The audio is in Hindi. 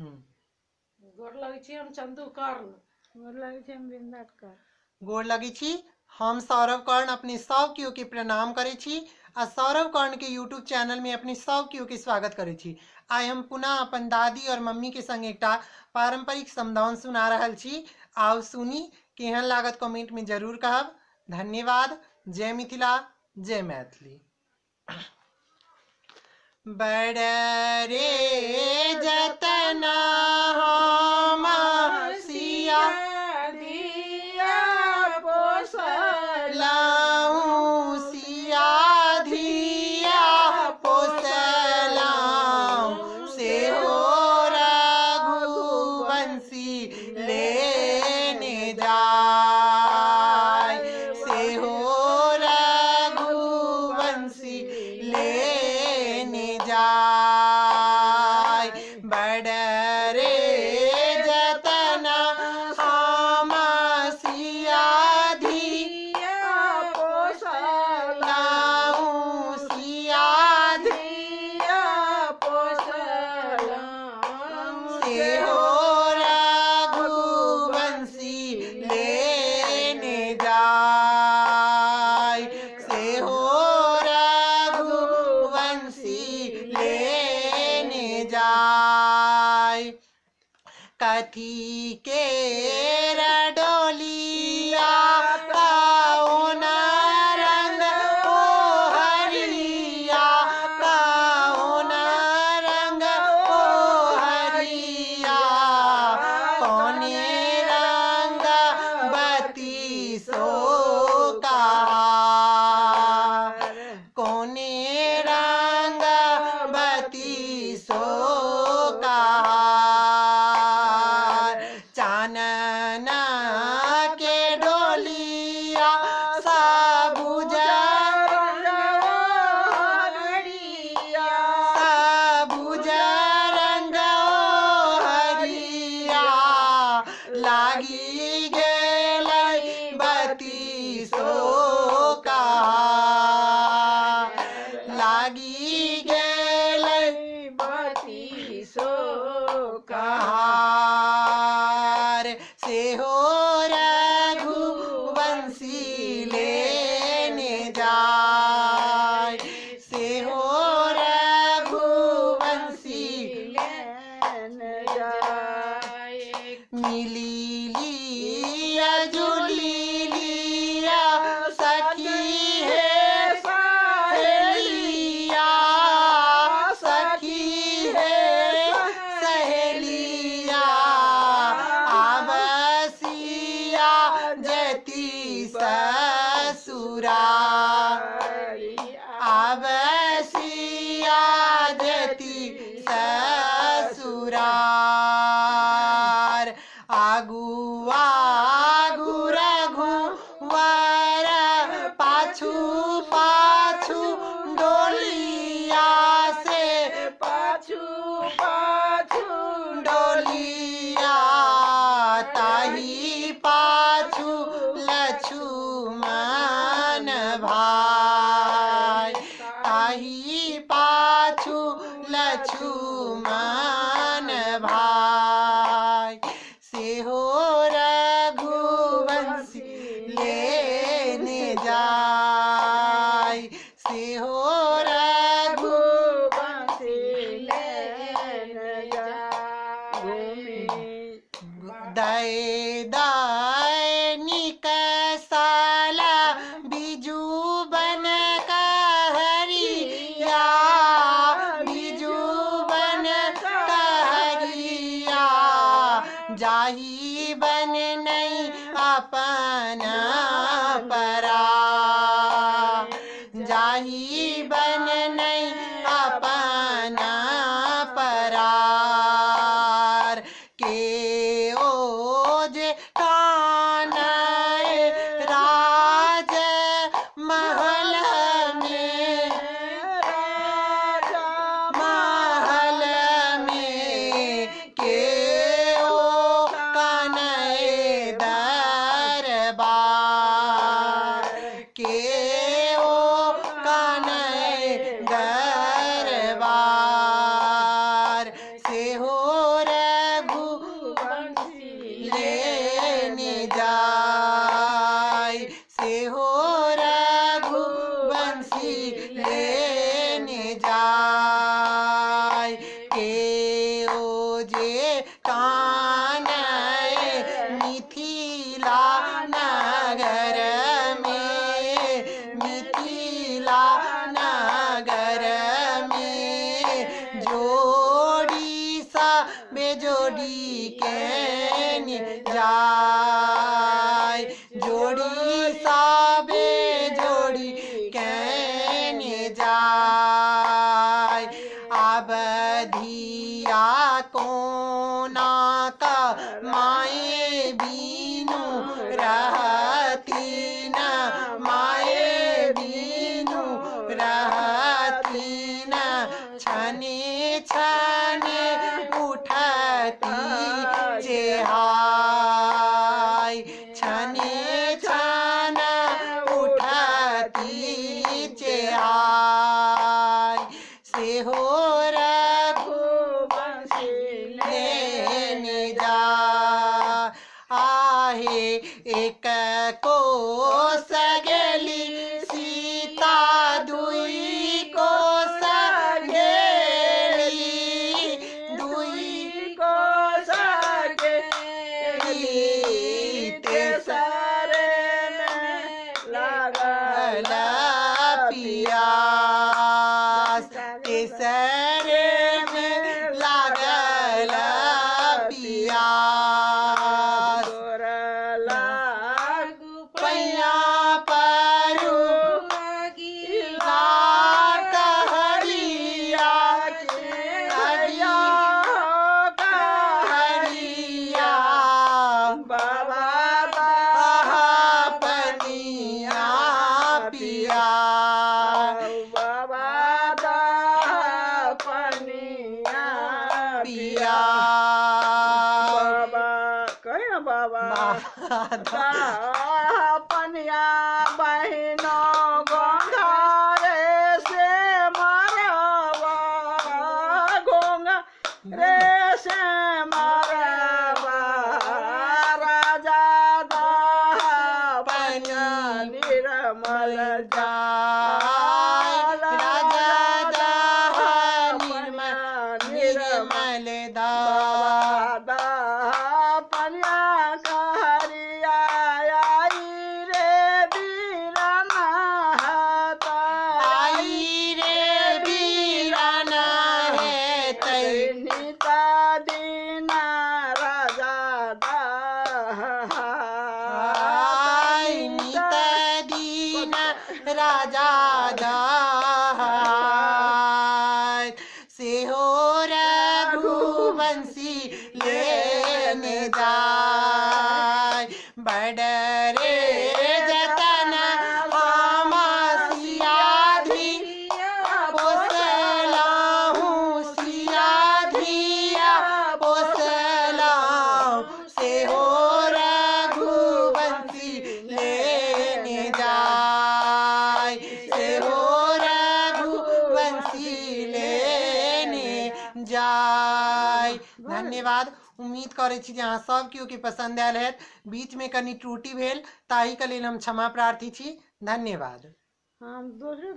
गोर लगे छी हम चंदू कर्ण। गोर लगे छी हम बिंदाट कर। गोर लगे छी हम सौरभ कर्ण अपने सब केओ के प्रणाम करे छी आ सौरभ कर्ण के यूट्यूब चैनल में अपने सब केओ के स्वागत करे छी। आइ हम पुनः अपन दादी और मम्मी के संग एकटा पारंपरिक समदाउन सुना रहल छी। आओ सुनी, केहन लागत कमेंट में जरूर कहब। धन्यवाद। जय मिथिला, जय मैथिली। बड़ रे जतना हम सिया दिया पोसल लाऊं, सिया धिया पोसलाऊं, से हो रघुवंशी लेने जाय, से हो रघुवंशी लेने जाय। बड़ रे जतना हम सिया धिया पोसलाऊं, सिया दिया पोसल से हो रघुवंशी लेने जाय, से हो रघुवंशी लेने जाय। कथी के रडोलिया कौन रंग ओ हरिया, कौन रंग ओ हरिया, कौने रंग बती सो कहार, कौने रंग बती सो कहार। चानना के डोलिया सबुज सबुज रंग हरिया, लागी गेलै बती सो कहार, लागी गेलै बती सो कहार। से हो रघुवंशी लेने जाय, से हो रघुवंशी मिली लिया जुली लिया सखी है सहेलिया, सखी है सहेलिया, आवसिया जति ससुरा, आवसिया जति ससुरार। आगू आगू रघुवर, पाछू पाछू डोलिया से, पाछू पाछू डोलिया ताही पाछू लक्ष्मण भाई, ताही पाछू लक्ष्मण भाई। से हो रघुवंशी लेने जाय, से हो रघुवंशी लेने दय दैनिक साला बिजू बन कहरिया, बिजू बन कहरिया, जाही बन नहीं अपन परा, जाही बन नहीं अपन परार। के ओज कानय राज महल में, महल में, के ओ कानय दरबार, जे कानय मिथिला नगर में, मिथिला नगर में जोड़ी सा बेजोड़ी के जाय, जोड़ी सा बेजोड़ी के जाय। अवधिया को नाता माए बीनु रहती न, माए बीनु रहती न, छने छने उठती जेहाय, छने छन उठती जेहाय। से हो आहे एक को सगेली सीता, दुई को सगेली, दुई को सगेली, तेसरे में लागल पियास, तेसरे में लागल पियास। पनिया बहनों गोंघरे से मरवा, गोंघरे से मरवा, राजा दाह पनिया निर्मल जाय, राजा दाह निर्मल दाह। राजा दाय से हो रघुवंशी लेने जाय, बड़रे जतन सिया धिया पोसलाहूं, सिया धिया पोसलाहूं, से हो रघुवंशी लेने जाय, से हो रघुवंशी लेने जाय। धन्यवाद। उम्मीद करे छी जे अहाँ सब केओ के पसंद आयल है। बीच में कनी त्रुटि भेल ताहि के लेल हम क्षमा प्रार्थी छी। धन्यवाद। हम दूसरे